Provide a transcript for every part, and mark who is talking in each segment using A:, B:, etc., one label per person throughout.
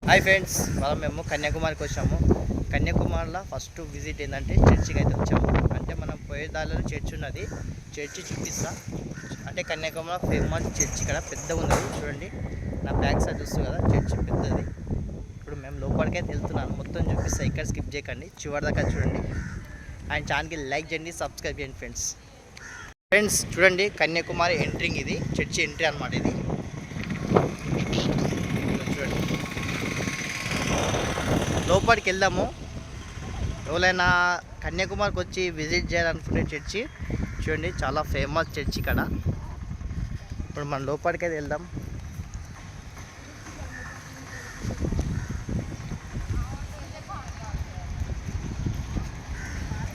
A: Hi friends, మనం మేము కన్యాకుమారికి వచ్చాము. కన్యాకుమారిలో ఫస్ట్ విజిట్ ఏంటంటే చర్చికి అయితే వచ్చాము. అంటే మనం పోయే దారిలో చర్చ్ ఉన్నది, చర్చి చూపిస్తా. అంటే కన్యాకుమారి ఫేమస్ చర్చ్ ఇక్కడ పెద్దగా ఉన్నది. చూడండి, నా బ్యాక్ సైడ్ చూస్తుంది కదా, చర్చ్ పెద్దది. ఇప్పుడు మేము లోపలికైతే వెళ్తున్నాను, మొత్తం చూపిస్తా. ఇక్కడ స్కిప్ చేయకండి, చివరి దాకా చూడండి. అండ్ ఛానల్కి లైక్ చేయండి, సబ్స్క్రైబ్ చేయండి ఫ్రెండ్స్. చూడండి, కన్యాకుమారి ఎంట్రింగ్, ఇది చర్చి ఎంట్రీ అనమాట. ఇది చూడండి, లోపలికి వెళ్దాము. ఎవరైనా కన్యాకుమారికి వచ్చి విజిట్ చేయాలనుకునే చర్చి చూడండి, చాలా ఫేమస్ చర్చి ఇక్కడ. ఇప్పుడు మనం లోపలికి అయితే వెళ్దాం.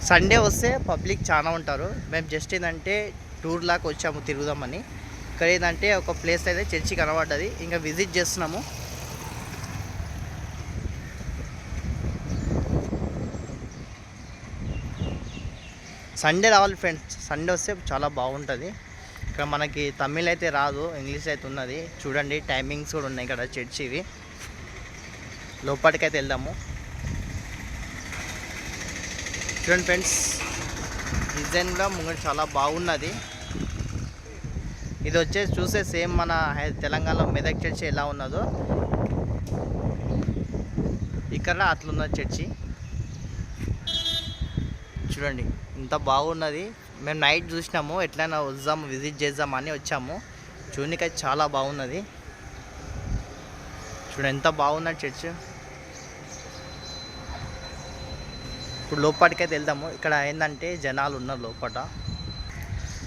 A: సండే వస్తే పబ్లిక్ చాలా ఉంటారు. మేము జస్ట్ ఏంటంటే టూర్ లాగా వచ్చాము, తిరుగుదామని. ఇక్కడ ఏంటంటే ఒక ప్లేస్ అయితే చర్చి కనబడ్డది, ఇంకా విజిట్ చేస్తున్నాము. సండే రావాలి ఫ్రెండ్స్, సండే వస్తే చాలా బాగుంటుంది. ఇక్కడ మనకి తమిళ్ అయితే రాదు, ఇంగ్లీష్ అయితే ఉన్నది. చూడండి, టైమింగ్స్ కూడా ఉన్నాయి ఇక్కడ చర్చివి. లోపలికైతే వెళ్దాము. చూడండి ఫ్రెండ్స్, డిజైన్ కూడా ముంగడు చాలా బాగున్నది. ఇది వచ్చేసి చూస్తే సేమ్ మన తెలంగాణలో మెదక్ చర్చి ఎలా ఉన్నదో ఇక్కడ అట్లున్నది చర్చి. చూడండి, ఇంత బాగున్నది. మేము నైట్ చూసినాము, ఎట్లయినా వద్దాము విజిట్ చేద్దామని వచ్చాము. చూడడానికి చాలా బాగున్నది. చూడండి ఎంత బాగున్నది చర్చ్. ఇప్పుడు లోపలికైతే వెళ్దాము. ఇక్కడ ఏంటంటే జనాలు ఉన్నారు లోపల.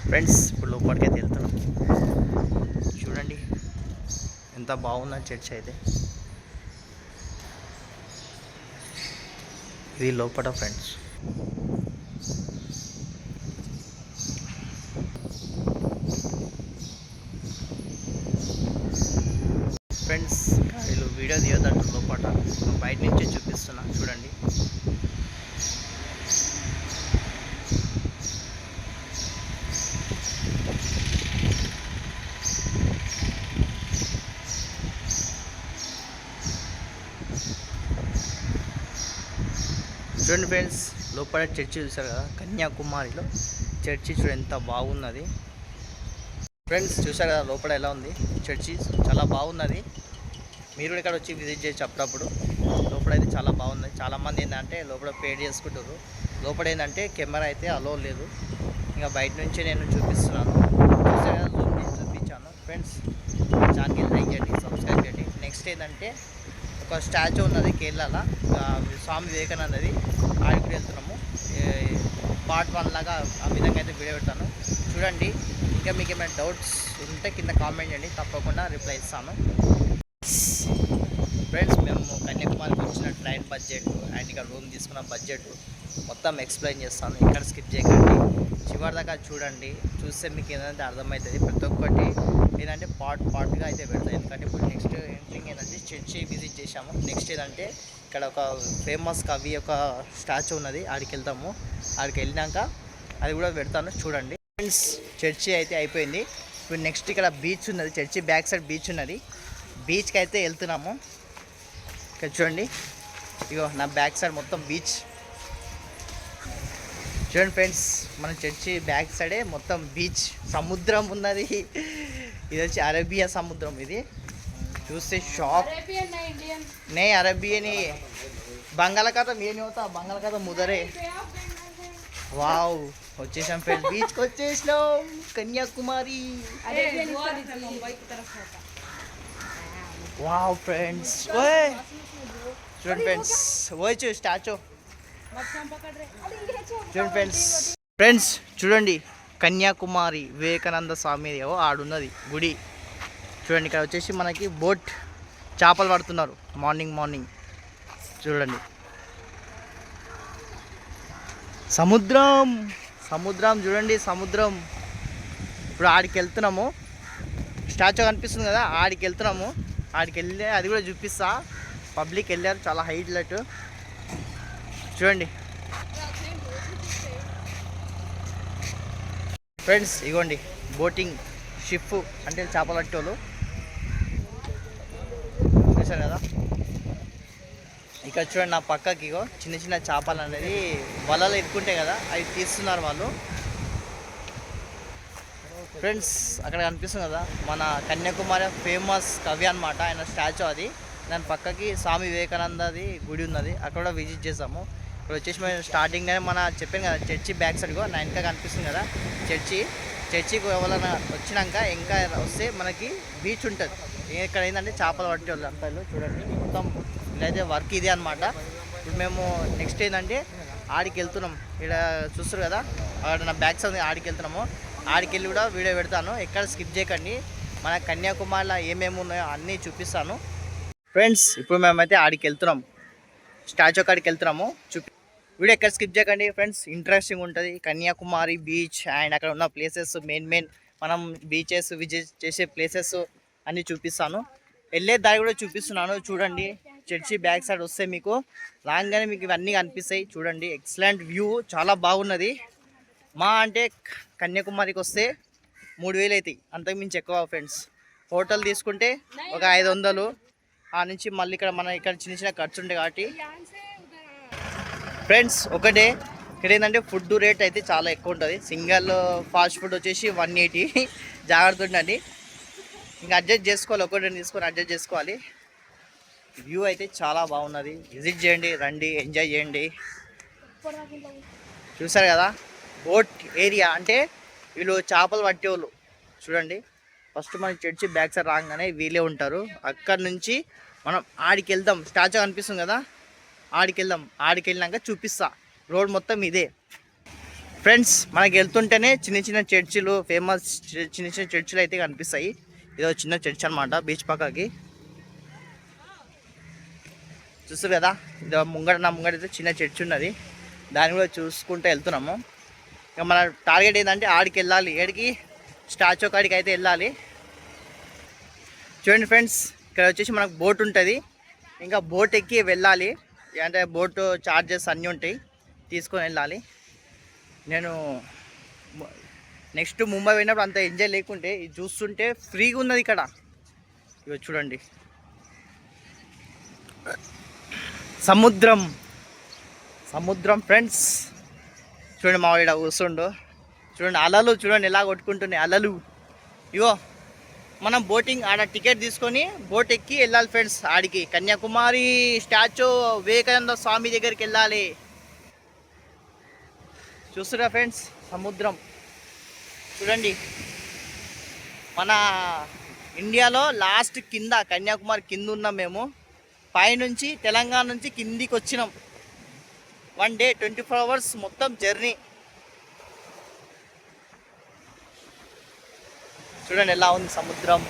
A: ఫ్రెండ్స్, ఇప్పుడు లోపలికైతే వెళ్తున్నాం. చూడండి ఎంత బాగున్నది చర్చ్ అయితే. ఇది లోపల ఫ్రెండ్స్. ఫ్రెండ్స్, వీళ్ళు వీడియో తీయొద్దంటారు లోపల, బయట నుంచే చూపిస్తున్నా. చూడండి, చూడండి ఫ్రెండ్స్, లోపల చర్చి చూసారు కదా, కన్యాకుమారిలో చర్చి చూడండి ఎంత బాగున్నది. ఫ్రెండ్స్ చూసారు కదా లోపల ఎలా ఉంది చర్చి, చాలా బాగున్నది. మీరు కూడా ఇక్కడ వచ్చి విజిట్ చేయొచ్చు అప్పుడప్పుడు. లోపల అయితే చాలా బాగుంది. చాలామంది ఏంటంటే లోపల పేడ్ చేసుకుంటారు. లోపల ఏంటంటే కెమెరా అయితే అలో లేదు, ఇంకా బయట నుంచి నేను చూపిస్తున్నాను. చూసారు కదా, జూమ్ చేసి చూపించాను. ఫ్రెండ్స్, ఛానల్కి లైక్ చేయండి, సబ్స్క్రైబ్ చేయండి. నెక్స్ట్ ఏంటంటే ఒక స్టాచ్యూ ఉన్నది కేరళలో, స్వామి వివేకానందది. ఆడికి వెళ్తున్నాము. పార్ట్ 1 లాగా ఆ విధంగా అయితే వీడియో పెడతాను, చూడండి. ఇంకా మీకు ఏమైనా డౌట్స్ ఉంటే కింద కామెంట్ చేయండి, తప్పకుండా రిప్లై ఇస్తాను. ఫ్రెండ్స్, మేము కన్యాకుమారికి వచ్చిన ట్రైన్ బడ్జెట్ అండ్ ఇక్కడ రూమ్ తీసుకున్న బడ్జెట్ మొత్తం ఎక్స్ప్లెయిన్ చేస్తాను. ఇక్కడ స్కిప్ చేయకండి, చివరి దాకా చూడండి. చూస్తే మీకు ఏంటంటే అర్థమవుతుంది. ప్రతి ఒక్కటి ఏంటంటే పార్ట్గా అయితే పెడతాయి. ఎందుకంటే ఇప్పుడు నెక్స్ట్ ఎంట్రింగ్ ఏంటంటే చర్చి విజిట్ చేసాము. నెక్స్ట్ ఏంటంటే ఇక్కడ ఒక ఫేమస్ కవి యొక్క స్టాచ్యూ ఉన్నది, ఆడికి వెళ్తాము. ఆడికి వెళ్ళినాక అది కూడా పెడతాను, చూడండి. ఫ్రెండ్స్, చర్చి అయితే అయిపోయింది. ఇప్పుడు నెక్స్ట్ ఇక్కడ బీచ్ ఉన్నది, చర్చి బ్యాక్ సైడ్ బీచ్ ఉన్నది. బీచ్కి అయితే వెళ్తున్నాము. ఇక్కడ చూడండి, ఇగో నా బ్యాక్ సైడ్ మొత్తం బీచ్. చూడండి ఫ్రెండ్స్, మన చర్చి బ్యాక్ సైడే మొత్తం బీచ్, సముద్రం ఉన్నది. ఇది వచ్చి అరేబియా సముద్రం. ఇది చూస్తే షాక్ నే అరేబియన్ బంగాళాఖాతం ఏమి అవుతా, బంగాళాఖాతం ముదరే. వావ్, వచ్చేసాం ఫ్రెండ్స్, బీచ్కి వచ్చేసినాం. కన్యాకుమారి. వావ్ ఫ్రెండ్స్, చూడండి ఫ్రెండ్స్, వచ్చి స్టాచ్యూ చూడండి ఫ్రెండ్స్. చూడండి, కన్యాకుమారి వివేకానంద స్వామి ఆడున్నది గుడి. చూడండి, ఇక్కడ వచ్చేసి మనకి బోట్, చేపలు పడుతున్నారు మార్నింగ్. చూడండి, సముద్రం చూడండి, సముద్రం. ఇప్పుడు ఆడికి వెళ్తున్నాము. స్టాచ్యూ కనిపిస్తుంది కదా, ఆడికి వెళ్తున్నాము. ఆడికి వెళ్ళి అది కూడా చూపిస్తా. పబ్లిక్ వెళ్ళారు, చాలా హైలైట్. చూడండి ఫ్రెండ్స్, ఇగోండి బోటింగ్ షిప్ అంటే చేపలు పట్టేవాళ్ళు చూసారు కదా. ఇక్కడ చూడండి నా పక్కకి ఇగో చిన్న చిన్న చేపలు అనేది వలలు ఎక్కుంటాయి కదా అవి తీస్తున్నారు వాళ్ళు. ఫ్రెండ్స్ అక్కడ కనిపిస్తుంది కదా మన కన్యాకుమారి ఫేమస్ కవి అనమాట, ఆయన స్టాచ్యూ అది. దాని పక్కకి స్వామి వివేకానందది గుడి ఉన్నది, అక్కడ కూడా విజిట్ చేసాము. ఇప్పుడు వచ్చేసి మేము స్టార్టింగ్లోనే మన చెప్పాను కదా చర్చి బ్యాక్ సైడ్గా నా ఇంకా కనిపిస్తుంది కదా చర్చికి ఎవరైనా వచ్చినాక ఇంకా వస్తే మనకి బీచ్ ఉంటుంది. ఇక్కడ ఏంటంటే చేపలు పట్టే వాళ్ళు అంతా చూడండి మొత్తం ఇదైతే వర్క్ ఇదే అనమాట. ఇప్పుడు మేము నెక్స్ట్ ఏంటంటే ఆడికి వెళ్తున్నాం, ఇక్కడ చూస్తారు కదా అక్కడ నా బ్యాక్ సైడ్ ఆడికి వెళ్తున్నాము. ఆడికి వెళ్ళి కూడా వీడియో పెడతాను, ఎక్కడ స్కిప్ చేయకండి. మన కన్యాకుమారిలో ఏమేమి ఉన్నాయో అన్నీ చూపిస్తాను. ఫ్రెండ్స్ ఇప్పుడు మేమైతే ఆడికి వెళ్తున్నాం, స్టాచ్యూ కాడికి వెళ్తున్నాము. వీడియో ఎక్కడ స్కిప్ చేయకండి ఫ్రెండ్స్, ఇంట్రెస్టింగ్ ఉంటుంది. కన్యాకుమారి బీచ్ అండ్ అక్కడ ఉన్న ప్లేసెస్ మెయిన్ మనం బీచెస్ విజిట్ చేసే ప్లేసెస్ అన్నీ చూపిస్తాను. వెళ్ళే దారి కూడా చూపిస్తున్నాను చూడండి. చర్చి బ్యాక్ సైడ్ వస్తే మీకు రాగానే మీకు ఇవన్నీ కనిపిస్తాయి చూడండి. ఎక్సలెంట్ వ్యూ, చాలా బాగున్నది. మా అంటే కన్యాకుమారికి వస్తే 3000 అవుతాయి, అంతకుమించి ఎక్కువ ఫ్రెండ్స్. హోటల్ తీసుకుంటే ఒక 500, ఆ నుంచి మళ్ళీ ఇక్కడ చిన్న చిన్న ఖర్చు ఉంటాయి కాబట్టి ఫ్రెండ్స్. ఒకటే ఇక్కడ ఏంటంటే ఫుడ్ రేట్ అయితే చాలా ఎక్కువ ఉంటుంది. సింగిల్ ఫాస్ట్ ఫుడ్ వచ్చేసి 180. జాగ్రత్త ఉండండి, ఇంకా అడ్జస్ట్ చేసుకోవాలి, ఒకటి తీసుకొని అడ్జస్ట్ చేసుకోవాలి. వ్యూ అయితే చాలా బాగున్నది, విజిట్ చేయండి, రండి, ఎంజాయ్ చేయండి. చూసారు కదా బోట్ ఏరియా అంటే వీళ్ళు చేపలు పట్టేవాళ్ళు చూడండి. ఫస్ట్ మన చర్చి బ్యాక్ సైడ్ రాగానే వీళ్ళే ఉంటారు. అక్కడ నుంచి మనం ఆడికి వెళ్దాం, స్టాచ్యూ కనిపిస్తుంది కదా ఆడికి వెళ్దాం. ఆడికి వెళ్ళినాక చూపిస్తా, రోడ్ మొత్తం ఇదే ఫ్రెండ్స్. మనకి వెళ్తుంటేనే చిన్న చిన్న చర్చిలు, ఫేమస్ చిన్న చిన్న చర్చిలు అయితే కనిపిస్తాయి. ఇదో చిన్న చర్చ్ అనమాట బీచ్ పక్కకి, చూస్తారు కదా. ఇదో నా ముంగట అయితే చిన్న చర్చ్ ఉన్నది, దాన్ని కూడా చూసుకుంటూ వెళ్తున్నాము. ఇక మన టార్గెట్ ఏంటంటే ఆడికి వెళ్ళాలి, ఏడికి స్టాచ్యూ కాడికి అయితే వెళ్ళాలి. చూడండి ఫ్రెండ్స్, ఇక్కడ వచ్చేసి మనకు బోట్ ఉంటుంది, ఇంకా బోట్ ఎక్కి వెళ్ళాలి. అంటే బోట్ చార్జెస్ అన్నీ ఉంటాయి, తీసుకొని వెళ్ళాలి. నేను నెక్స్ట్ ముంబై పోయినప్పుడు అంత ఎంజాయ్ లేకుంటే ఇది చూస్తుంటే ఫ్రీగా ఉన్నది ఇక్కడ. ఇవి చూడండి సముద్రం ఫ్రెండ్స్. చూడండి మా వాడు కూర్చుండు, చూడండి అలలు చూడండి ఎలా కొట్టుకుంటున్నాయి అలలు. ఇగో మనం బోటింగ్ ఆడ టికెట్ తీసుకొని బోట్ ఎక్కి వెళ్ళాలి ఫ్రెండ్స్. ఆడికి కన్యాకుమారి స్టాచ్యూ వివేకానంద స్వామి దగ్గరికి వెళ్ళాలి. చూస్తున్నా ఫ్రెండ్స్ సముద్రం చూడండి. మన ఇండియాలో లాస్ట్ కింద కన్యాకుమారి కింద ఉన్నాం మేము. పైనుంచి తెలంగాణ నుంచి కిందికి వచ్చినాం. 1 డే 24 hours మొత్తం జర్నీ. చూడండి ఎలా ఉంది సముద్రం.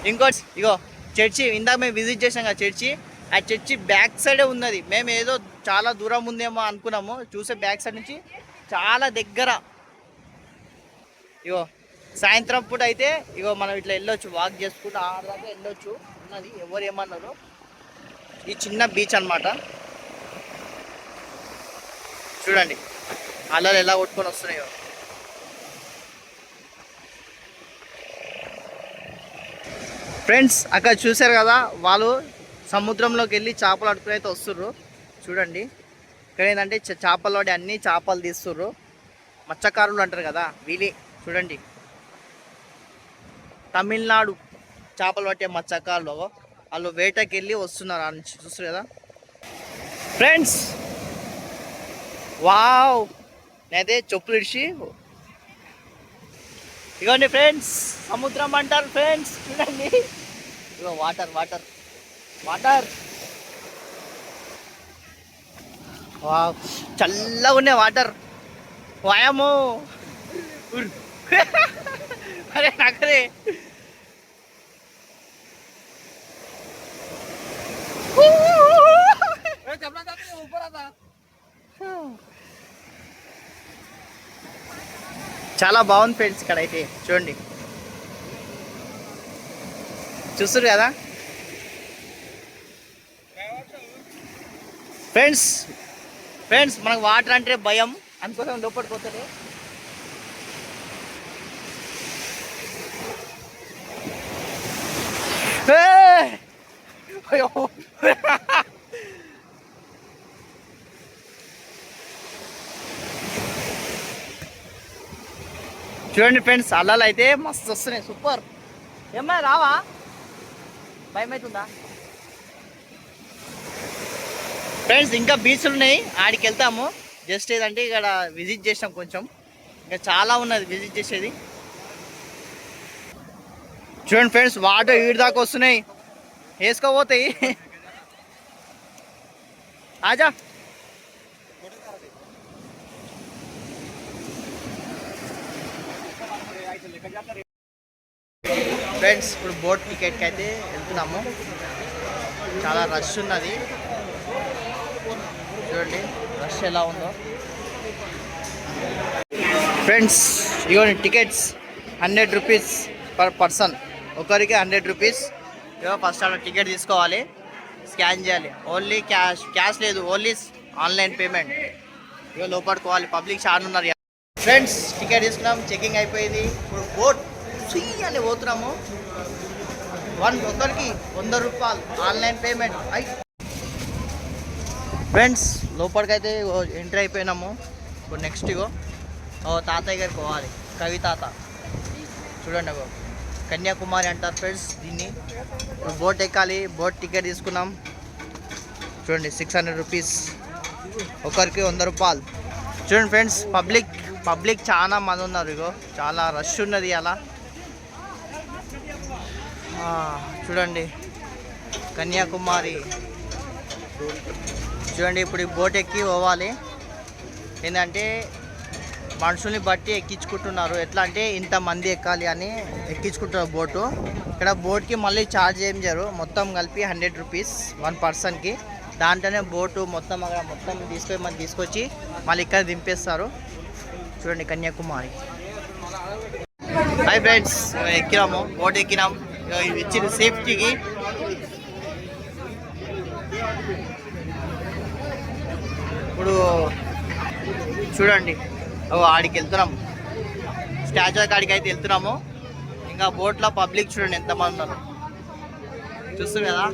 A: ఇంకోటి ఇగో చర్చి, ఇందాక మేము విజిట్ చేసాం కదా చర్చి, ఆ చర్చి బ్యాక్ సైడే ఉన్నది. మేము ఏదో చాలా దూరం ఉందేమో అనుకున్నాము, చూసే బ్యాక్ సైడ్ నుంచి చాలా దగ్గర. ఇగో సాయంత్రం పూట అయితే ఇగో మనం ఇట్లా వెళ్ళొచ్చు, వాక్ చేసుకుంటూ ఆడదాకా వెళ్ళొచ్చు ఉన్నది. ఎవరు ఏమన్నారు, ఈ చిన్న బీచ్ అనమాట. చూడండి అలలు ఎలా కొట్టుకొని వస్తున్నాయో. ఫ్రెండ్స్ అక్కడ చూసారు కదా, వాళ్ళు సముద్రంలోకి వెళ్ళి చేపలు పట్టుకుని అయితే వస్తుర్రు. చూడండి ఇక్కడ ఏంటంటే చేపలు పడి అన్ని చేపలు తీస్తుర్రు. మత్స్యకారులు అంటారు కదా వీళ్ళే. చూడండి తమిళనాడు చేపలు పట్టే మత్స్యకారులు, వాళ్ళు వేటకి వెళ్ళి వస్తున్నారు ఆ నుంచి. చూస్తారు కదా ఫ్రెండ్స్. వావ్, నేనైతే చెప్పులు ఇడిచి ఇగోండి ఫ్రెండ్స్ సముద్రం అంటారు ఫ్రెండ్స్. చూడండి ఇగో వాటర్ వావ్, చల్లగా ఉన్నాయి వాటర్. వాయమో అరే నాకరే చాలా బాగుంది ఫ్రెండ్స్. ఇక్కడ అయితే చూడండి, చూస్తారు కదా ఫ్రెండ్స్. మనకు వాటర్ అంటే భయం, అందుకోసం లోపలికి పోతుంది. చూడండి ఫ్రెండ్స్, అల్లాలు అయితే మస్తు వస్తున్నాయి, సూపర్. ఏమ్మా రావా, భయం అవుతుందా? ఫ్రెండ్స్ ఇంకా బీచ్లు ఉన్నాయి, ఆడికి వెళ్తాము. జస్ట్ ఏదంటే ఇక్కడ విజిట్ చేసాం కొంచెం, ఇంకా చాలా ఉన్నది విజిట్ చేసేది. చూడండి ఫ్రెండ్స్, వాటర్ ఈడు దాకా వస్తున్నాయి, వేసుకోపోతాయి. ఆజా ఫ్రెండ్స్, ఇప్పుడు బోట్ టికెట్కి అయితే వెళ్తున్నాము. చాలా రష్ ఉన్నది, చూడండి రష్ ఎలా ఉందో. ఫ్రెండ్స్ ఇవ్వండి టికెట్స్, 100 రూపీస్ పర్ పర్సన్, ఒకరికి 100 రూపీస్. ఇగో ఫస్ట్ అలా టికెట్ తీసుకోవాలి, స్కాన్ చేయాలి. ఓన్లీ క్యాష్ లేదు, ఓన్లీ ఆన్లైన్ పేమెంట్. ఇక లోపడుకోవాలి, పబ్లిక్ చాలా ఉన్నారు. ఫ్రెండ్స్ టికెట్ తీసుకున్నాం, చెకింగ్ అయిపోయింది. ఇప్పుడు బోట్ ఫ్రీ అని పోతున్నాము. ఒకరికి 100 రూపాయలు ఆన్లైన్ పేమెంట్. ఫ్రెండ్స్ లోపలికైతే ఎంట్రీ అయిపోయినాము. ఇప్పుడు నెక్స్ట్ ఇగో తాతయ్య గారికి పోవాలి, కవి తాత. చూడండి అగో కన్యాకుమారి అంటారు ఫ్రెండ్స్ దీన్ని. ఇప్పుడు బోట్ ఎక్కాలి, బోట్ టికెట్ తీసుకున్నాం. చూడండి 600 రూపీస్, ఒకరికి 100 రూపాయలు. చూడండి ఫ్రెండ్స్, పబ్లిక్ చాలా మంది ఉన్నారు. ఇగో చాలా రష్ ఉన్నది అలా. చూడండి కన్యాకుమారి. చూడండి ఇప్పుడు ఈ బోట్ ఎక్కి పోవాలి. ఏంటంటే మనుషుల్ని బట్టి ఎక్కించుకుంటున్నారు, ఎట్లా అంటే ఇంతమంది ఎక్కాలి అని ఎక్కించుకుంటున్నారు బోటు. ఇక్కడ బోట్కి మళ్ళీ ఛార్జ్ ఏం చేయరు, మొత్తం కలిపి 100 రూపీస్ 1 పర్సన్కి. దాంట్లోనే బోటు మొత్తం అక్కడ మొత్తం తీసుకొచ్చి మళ్ళీ ఇక్కడ దింపేస్తారు. చూడండి కన్యాకుమారి. హాయ్ ఫ్రెండ్స్, ఎక్కినాము, బోట్ ఎక్కినాం. ఇచ్చిన సేఫ్టీకి ఇప్పుడు చూడండి ఆడికి వెళ్తున్నాం, స్టాచ్యూ కాడికి అయితే వెళ్తున్నాము. ఇంకా బోట్లో పబ్లిక్ చూడండి ఎంతమంది ఉన్నారు, చూస్తారు కదా.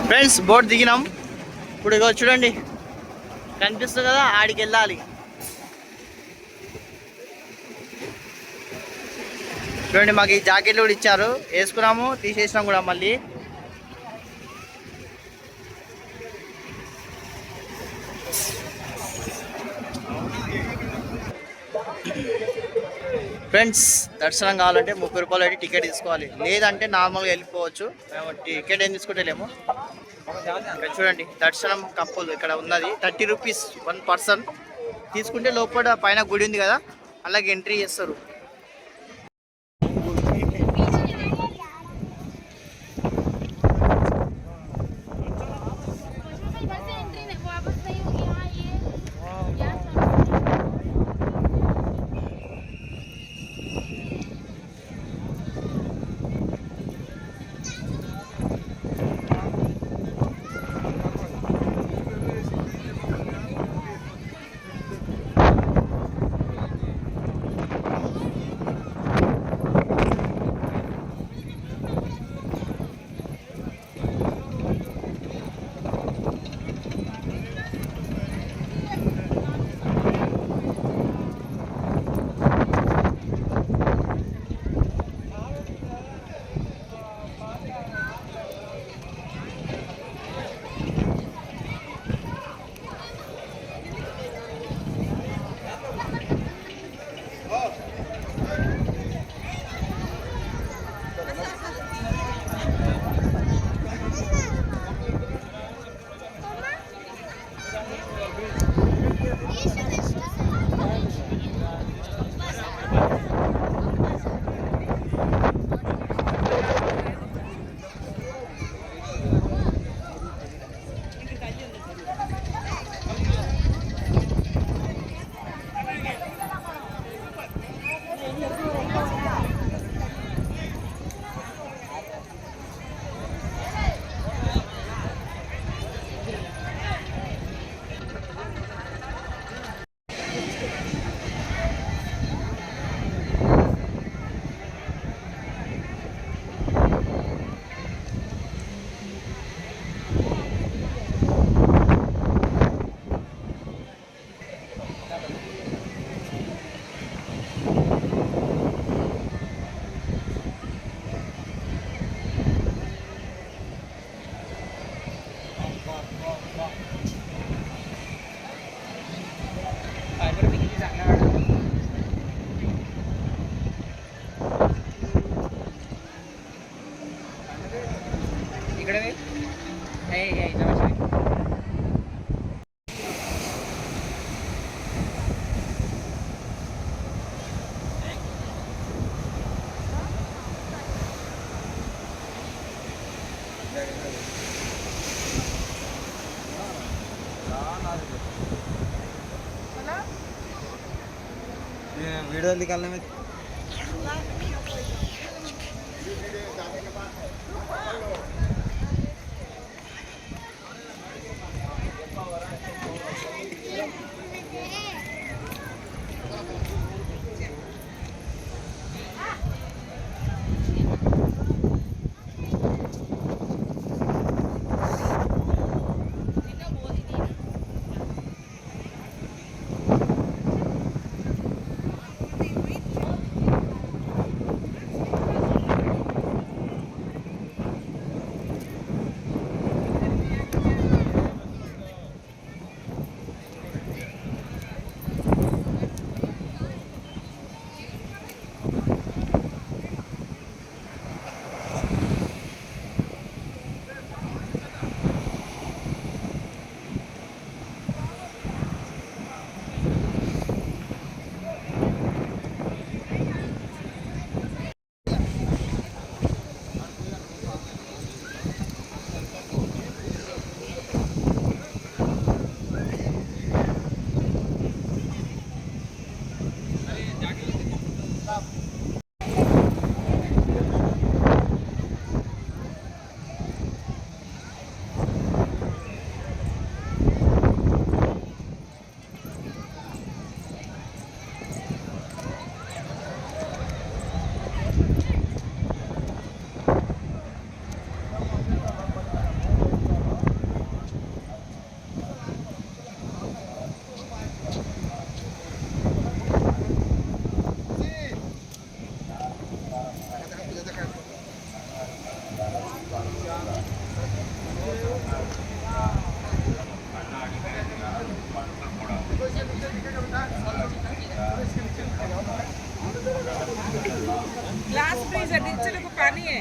A: ఫ్రెండ్స్ బోట్ దిగినాం. ఇప్పుడు ఇగో చూడండి కనిపిస్తుంది కదా, ఆడికి వెళ్ళాలి. చూడండి మాకు ఈ జాకెట్లు కూడా ఇచ్చారు, వేసుకున్నాము, తీసేసినాం కూడా మళ్ళీ. ఫ్రెండ్స్ దర్శనం కావాలంటే 30 రూపాయలు అయితే టికెట్ తీసుకోవాలి, లేదంటే నార్మల్గా వెళ్ళిపోవచ్చు. మేము టికెట్ ఏం తీసుకుంటలేము. ఇక్కడ చూడండి దర్శనం కప్పులు ఇక్కడ ఉన్నది, 30 రూపీస్ 1 పర్సన్. తీసుకుంటే లోపల పైన గుడి ఉంది కదా, అలాగే ఎంట్రీ చేస్తారు. ఇక్కడ నమస్తే.
B: वीडियो निकालने में
C: ग्लास फ्रीजर नीचे को पानी है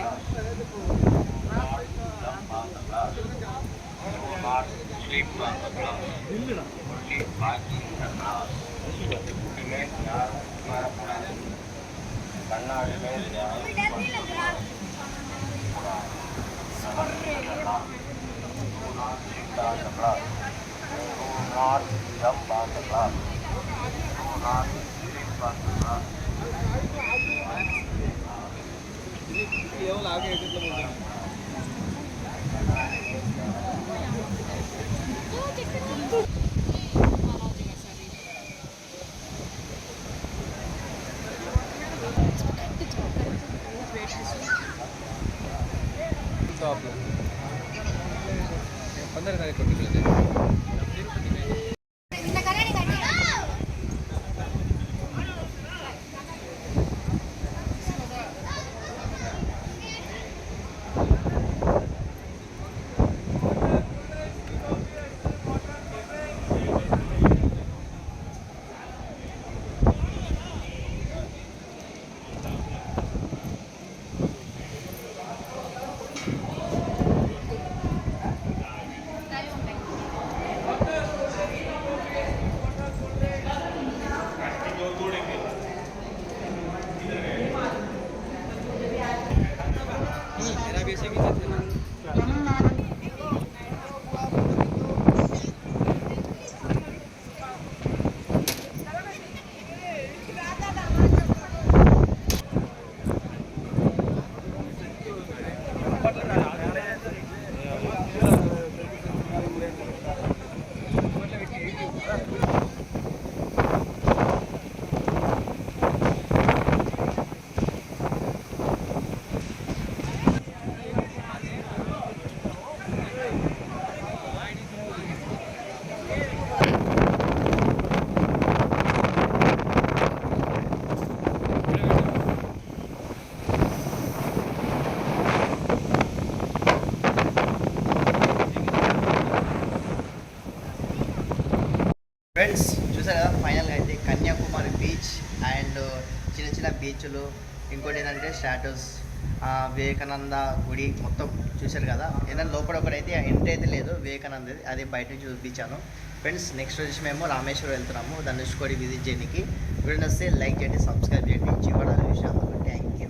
B: पंद्रह तारीख को निकले थे
A: ఫ్రెండ్స్ చూసారు కదా ఫైనల్గా అయితే కన్యాకుమారి బీచ్ అండ్ చిన్న చిన్న బీచ్లు ఇంకోటి ఏంటంటే స్టాటస్ వివేకానంద గుడి మొత్తం చూశారు కదా. ఏదైనా లోపల ఒకటైతే ఎంట్రీ అయితే లేదు, వివేకానంద అది బయట నుంచి చూపించాను. ఫ్రెండ్స్ నెక్స్ట్ వచ్చి మేము రామేశ్వరం వెళ్తున్నాము, ధనుష్కోడి విజిట్ చేయడానికి. వీడియో వస్తే లైక్ చేయండి, సబ్స్క్రైబ్ చేయండి, చివరి విషయాలు. Thank you.